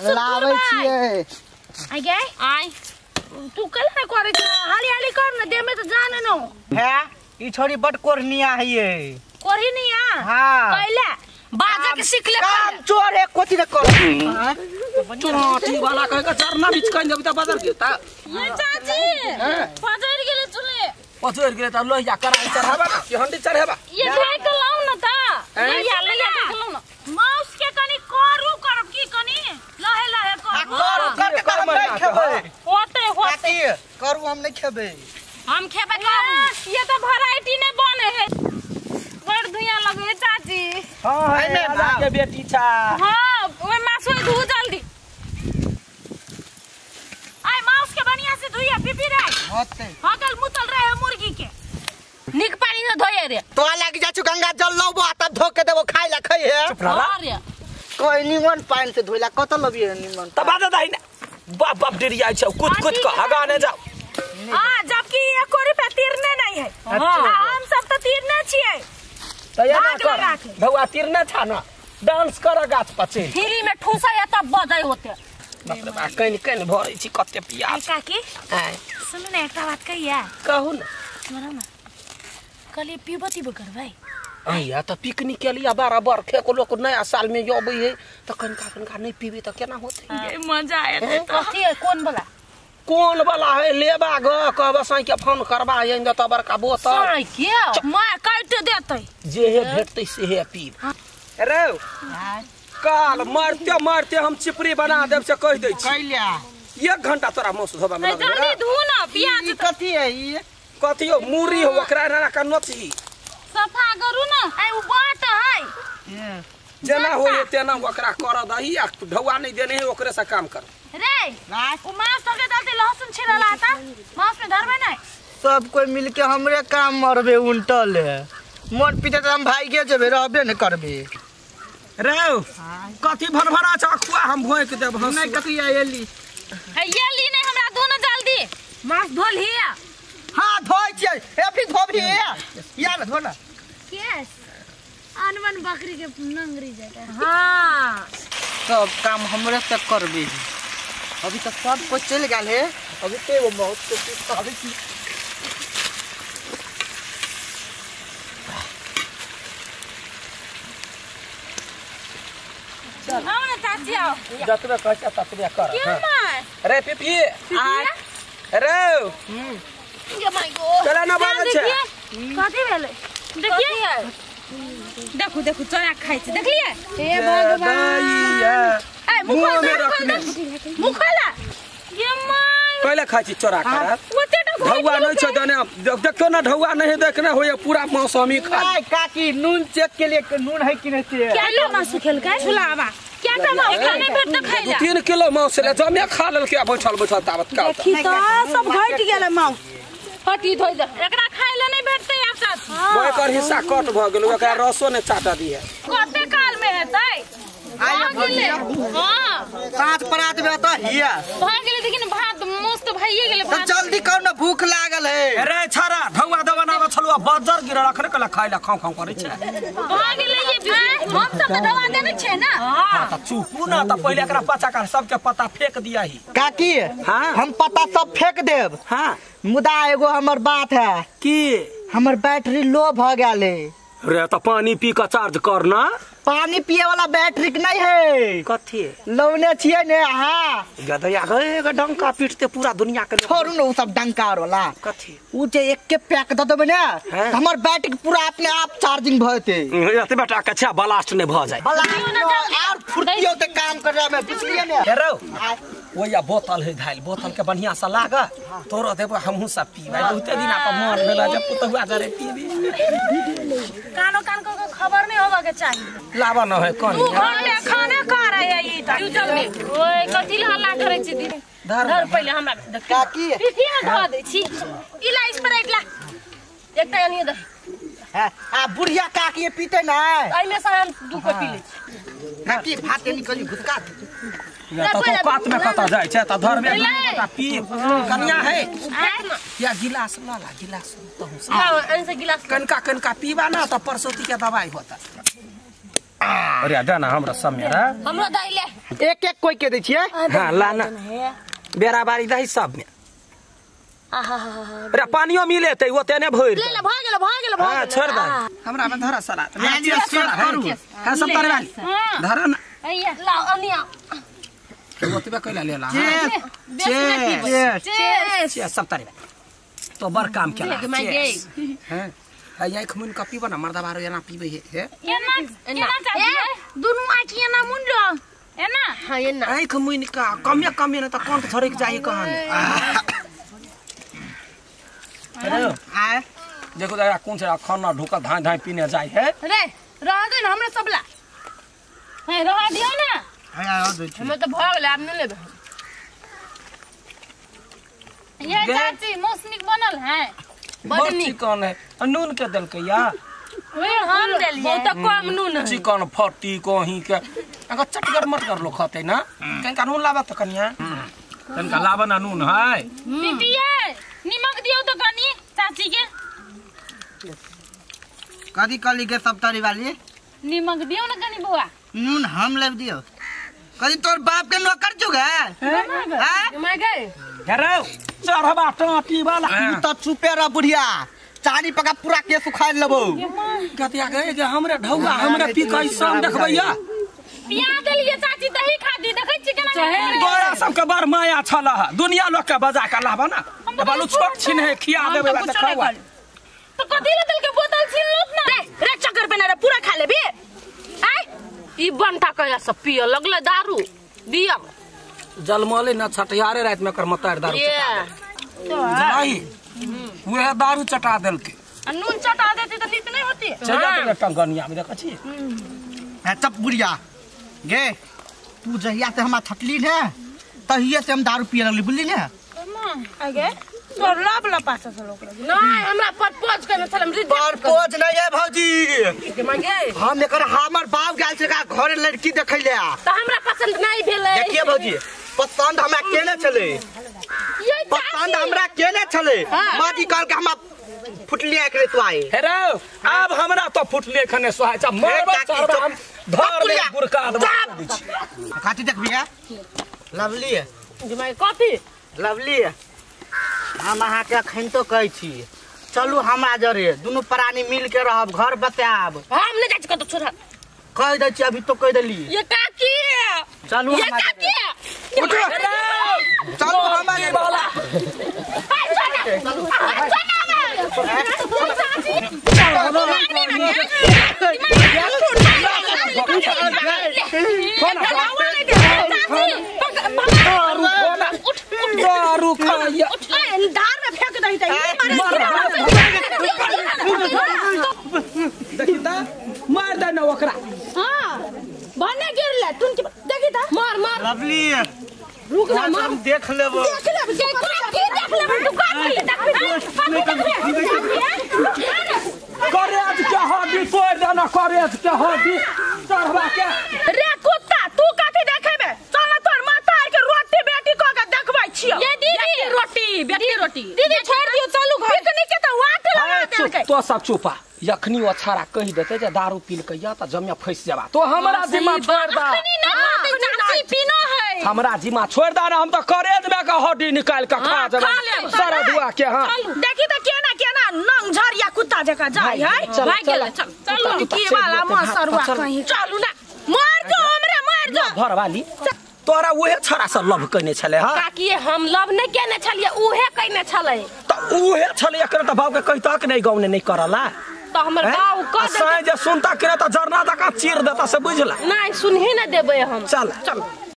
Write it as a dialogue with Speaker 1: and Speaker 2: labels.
Speaker 1: लावे छिए
Speaker 2: आई गए आई तू कल ना करे हाली हाली कर ना दे में तो जाने न
Speaker 1: है ई छोरी बड कोरनिया है ये
Speaker 2: कोरी नहीं आ
Speaker 1: हां
Speaker 2: पहले बाजा के सीख ले
Speaker 1: काम चोर है कोती न कर
Speaker 3: चोटी वाला कह के चरना बीच कहीं देबता बाजार के ता
Speaker 2: ये चाची बाजार गेले चले
Speaker 3: पचोर गेले त लोहिया कराई चढ़ाबा ना कि हंडी चढ़ाबा
Speaker 2: ये देख लाऊ न ता ले लाऊ न माउस के कनी करू कर की कनी लहे लहे
Speaker 1: कर हम नहीं खेबे
Speaker 2: होते
Speaker 1: करू हम नहीं खेबे
Speaker 2: हम खेबे करू ये तो वैरायटी ने बने है बड़ धुइया लगे चाची
Speaker 1: हां है ना
Speaker 3: के बेटी छा
Speaker 2: हां ओए मासु धु जल्दी आई माउस के बढ़िया से धुइया पीपी रे
Speaker 1: होते
Speaker 2: हगल मुतल रहे मुर्गी के निक पानी से धोए रे
Speaker 1: तो लाग जा छु गंगा जल लौबो तब धो के देबो खाइ ला खइ है
Speaker 2: अरे
Speaker 1: कोई निमन पानी से धोइला कत लबिए निमन
Speaker 3: त बाजा दाई ना बाप बाप डेरिया छ कुछ कुछ का हगाने जाओ
Speaker 2: हां जबकि 1 रुपया तीरने नहीं है हम सब तो तीरने छिए
Speaker 3: त या ना कर भौआ तीरने छ ना डांस कर गाछ पछे
Speaker 2: फ्री में ठूसा या तब बजाई होते
Speaker 3: बाप रे बा कहीं भरै छी कते पियास
Speaker 2: काकी सुन न एकटा बात कहिया
Speaker 3: कहू ना
Speaker 2: सुन न कल पीबती बकर भाई
Speaker 3: या त पिकनिक के लिए बराबर खे को लोग नया साल में जबै है त कनका नहीं पीबे त केना होते
Speaker 2: ये मजा आए कथी है कौन वाला
Speaker 3: है लेबा ग कहबा साई के फोन करबा यन त बड़का बोतल
Speaker 2: साई के मैं काट देतै
Speaker 3: जे हे भेटतै से हे पीब
Speaker 1: रे
Speaker 3: काल मारते मारते हम चिपरी बना देब से कह दै छी
Speaker 1: कैल्या
Speaker 3: 1 घंटा तोरा मौस धोबा में
Speaker 2: जल्दी धू ना प्याज
Speaker 1: कथी है ई
Speaker 3: कथी हो मुरी हो ओकरा ना कनोची
Speaker 2: सफा करू ना आई उ बाट है
Speaker 3: जेना होए तेना ओकरा कर दही आ ढौआ नहीं देने है ओकरे से काम कर
Speaker 2: रे उ मांस तो के दाते लहसुन छिलला था मांस में धरबे नहीं
Speaker 1: सब कोई मिलके हमरे काम मरबे उल्टल है मोर पीते त हम भाई के जेबे रहबे न करबे
Speaker 3: रे कथी भरभरा चाखुआ हम भोंक देब हम
Speaker 1: नहीं कथी आएली
Speaker 2: है ये ली नहीं हमरा दोनों जल्दी मांस धो लिया
Speaker 1: हां धोइ छै ए फिर धोबी या न धो ना
Speaker 2: केस अनवन बकरी के नंगरी जाता हां
Speaker 1: सब काम हमरे से करबे अभी तक सब कुछ चल गेल है अभी ते वो बहुत कुछ अभी की
Speaker 2: हम ना चाची आओ
Speaker 3: जतबे कहता ततबे कर
Speaker 2: क्यों मार
Speaker 3: रे पिपी आ रे
Speaker 2: ये माय गॉड
Speaker 3: चला ना बाबा छे
Speaker 2: कथी भेले देखिए देखो देखो चना खाइ छै देखलिए हे भगवान ए मुंह में रखने मुखला ये माय
Speaker 3: पहले खाइ छी चोरा कर
Speaker 2: ओते
Speaker 3: ढौआ नहीं छ दने देखो ना ढौआ नहीं देखने होय पूरा मौसमी खा
Speaker 1: नहीं काकी नून चेक के लिए नून है कि नहीं से
Speaker 2: क्या लो मांस खेल का छुलावा क्या का मांस खाने भेट त खाइला
Speaker 3: 3 किलो मांस ले जमे खा लेल के बैठल बैठल तावत का
Speaker 2: देखी तो सब घट गेले मांस हटी धोइ दे एकरा खाइले नहीं भेटते आप साथ
Speaker 3: वो एकर हिस्सा कट भ गेल ओकरा रसो ने चाटा दिए
Speaker 2: कते काल में हेतै
Speaker 1: आइ गेले
Speaker 2: हां
Speaker 1: पांच परात में तो हिया
Speaker 2: भाग गेले लेकिन भात मस्त भइए गेले
Speaker 1: तो
Speaker 2: भात
Speaker 1: जल्दी कौन ना भूख लागल है
Speaker 3: अरे छारा ढौआ द बनावे छलुआ बजर गिर रखने कला खाइला खाऊ खाऊ करे छै
Speaker 2: भाग गेले ये हम सब दवा देने छै ना हां
Speaker 3: त चुपू ना त पहिले एकरा पचा कर सबके पता फेंक दिया ही
Speaker 1: काकी
Speaker 3: हां
Speaker 1: हम पता सब फेंक देब
Speaker 3: हां
Speaker 1: मुदा एगो हमर बात है
Speaker 3: की
Speaker 1: हमर बैटरी लो भ गेले
Speaker 3: रे त पानी पी के चार्ज करना
Speaker 1: पानी पिए वाला बैटरी नहीं है
Speaker 3: कथी
Speaker 1: लौने छिए ने हां
Speaker 3: गदया गए डंका पीटते पूरा दुनिया के
Speaker 1: छोड़ू न उ सब डंकार वाला
Speaker 3: कथी
Speaker 1: उ जे एक के पैक द देबे ने हमर बैटरी पूरा अपने आप चार्जिंग भते
Speaker 3: एते बेटा के छा ब्लास्ट ने भ जाय
Speaker 1: और फुर्तियो ते काम कर रहा मैं बुझलिए ने
Speaker 3: हेरो ओया बोतल है धाइल बोतल के बढ़िया सा लागा तोरो देबो हमहु सब पीबै बहुते दिन आप मन भेला जब पुतहुआ जरे पीबी
Speaker 2: कानो कान को खबर नहीं होगा के चाहिए
Speaker 3: लावा न है कोन
Speaker 2: खाना खा रहे है ई त जल्दी ओए कथि हल्ला करे छी दीदी धर पहले हमरा देख
Speaker 1: काकी
Speaker 2: पीठी में धो दे छी इला स्प्राइट ला एकटा एनी दे
Speaker 1: आ बुढ़िया काकी पीते ना
Speaker 2: आई में से हम दू को पी ले
Speaker 1: काकी भात निकली घुटका
Speaker 3: या तो कात में कता जाय छै त धर में कता पी कन्या है या गिलास ला गिलास तो
Speaker 2: हां ऐसे गिलास
Speaker 3: कनका कनका पीवा ना तो परसोती के दवाई होता अरे देना हमरा समय रे
Speaker 2: हमरा दैले
Speaker 1: एक एक कोई के दै छियै
Speaker 3: हां लाना बेरा बारी दही सब में अरे पानियो मिले ते ओते ने भइर
Speaker 2: ले ले भाग गेल
Speaker 3: हां छोड़ दे हमरा में धरा साला करू हां सब तारे वाली धरा ना
Speaker 2: अइया लाओ अनिया
Speaker 3: ओतबे कइला लेला
Speaker 1: चे
Speaker 3: सब तारे तो बर काम केला
Speaker 2: मैं गई
Speaker 3: हैं आइ खमुन का पीबा ना मर्दा बारो एना पीबे हे
Speaker 2: एना चाहिए दुनु आखी एना मुंडो एना हां एना
Speaker 3: आइ खमुन का कमे ना त कोन थरेक जाई कहन अरे
Speaker 1: आ
Speaker 3: देखो दादा कौन से खाना ढोका धाय धाय पीने जाए है
Speaker 2: रे रह दे ना हमरा सबला है रह दियो ना
Speaker 1: आ दे छी
Speaker 2: हम तो भाग ले आप न लेबे ये चाची मौसमी बनल है
Speaker 3: बहुत चिकन है नून के दल के या
Speaker 2: वे हम देलिए बहुत कम नून है
Speaker 3: चिकन फटी कहीं के अगर चटगर मत कर लो खाते ना कहीं नून लाबा तो कनिया तनका लाबा ना नून है
Speaker 2: पिटिए निमक दियो तो कनी चाची के
Speaker 1: कदी कली के सब तारी वाली
Speaker 2: निमक दियो ना कनी बुआ
Speaker 1: नून हम ले दियो कदी तोर बाप के नौकर चुगे हां
Speaker 2: मैं गए
Speaker 3: हेरो चढ़बा टाटी वाला
Speaker 1: तू त चुपे रह बुढ़िया चारी पका पूरा के सुखा लेबो
Speaker 3: कतिया गए जे हमरे ढौगा हमरे पी के सब देखबैया
Speaker 2: पिया देलिए चाची दही खाती देखै छी केना
Speaker 3: गोरा सबके बड़ माया छला दुनिया लोग के बजा के लाबा ना बालू छोट छिन है खिया देबे त खावा
Speaker 2: तो कथि ले दल के बोतल छीन लोत ना रे चक्कर पे ना रे पूरा खा लेबे आय ई बनता कया सब पिय लगले दारू दिया
Speaker 3: जलमले न छटियारे रात में कर मतार दारू चटा नहीं वे दारू चटा देल के
Speaker 2: नून चटा देती तो नीत नहीं होती
Speaker 3: चल जा तो टंगनिया में देख छी
Speaker 1: चप बुढ़िया गे तू जहिया से हमरा थटली ने तहिया से हम दारू पिए लगली बुझली ने
Speaker 2: आगे तो लाभ ला पासा से लोग नहीं हमरा परपोज करने छलम
Speaker 1: परपोज नहीं है भौजी
Speaker 2: के मांगे
Speaker 1: हम एकर हमर बाप गेल छै का घरे लड़की देखै ले
Speaker 2: तो हमरा पसंद नहीं भेले
Speaker 1: देखिए भौजी पसंद हमरा केने चले
Speaker 2: ये
Speaker 1: पसंद हमरा केने चले माटी कर के हम फुटली एकरे सुआई
Speaker 3: हेरो अब हमरा तो फुटले खने सुहाय छ मारबा चरबा हम धर ले बुरका दबा दै छी
Speaker 1: काटी देखबिया लवली
Speaker 2: जमाई कॉफी
Speaker 1: लवली हम अहाँ के अखन तो कहै छी चलू हमरा जरे दुनू प्राणी मिल के रहब घर बसाब
Speaker 2: हम नहीं जाय कतो छोरा
Speaker 1: कह दै छी अभी तो कह देली
Speaker 2: ये काकी
Speaker 1: चलू
Speaker 2: ये
Speaker 1: हमरा
Speaker 2: काकी
Speaker 1: उठो चलू हमारे वाला
Speaker 3: दारू खाइया
Speaker 2: धार में फेंक दही
Speaker 3: देखी ता मार दे न ओकरा
Speaker 2: हां बने गिरले तुम देखी ता मार मार
Speaker 1: लवली
Speaker 2: रुक ना मार
Speaker 1: हम देख लेबो
Speaker 2: देख ले तू का
Speaker 3: करे आज के हड्डी तोड़ देना करे आज के हड्डी चढ़वा के
Speaker 2: रे कुत्ता तू कथि देखेबे चल तोर माता के रोटी बेटी को के देखबै छियो ये दीदी रोटी बेटी रोटी दीदी छोड़ दियो चलू घर पिकनिक के तो वाट लगा देलकै
Speaker 3: तो सब चुपा यखनी अछारा कहि देते जे दारू पील के या त जमिया फंस जाबा तो हमरा जिम्मा छोड़ दा
Speaker 2: चाची पीनो है
Speaker 3: हमरा जिम्मा छोड़ दा ना हम तो करे देबे का हड्डी निकाल के खा देबे सारा दुआ के हां
Speaker 2: देखी त केना केना नंग झरिया कुत्ता जका जाय है भाग गेले चल चलू की वाला मसरवा कहीं चलू ना मार दो हमरे मार दो
Speaker 3: घर वाली तोरा उहे छोरा से लव कने छले हां
Speaker 2: काकी हम लव नहीं केने छलिए उहे कने छले
Speaker 3: त उहे छले एकर त बाप के कहि तक नहीं गौने नहीं करला
Speaker 2: तो हमर गांव क
Speaker 3: साँझ सुनता करे त जरना तक चीर देता से बुझला
Speaker 2: नहीं सुनही न देबे हम
Speaker 3: चल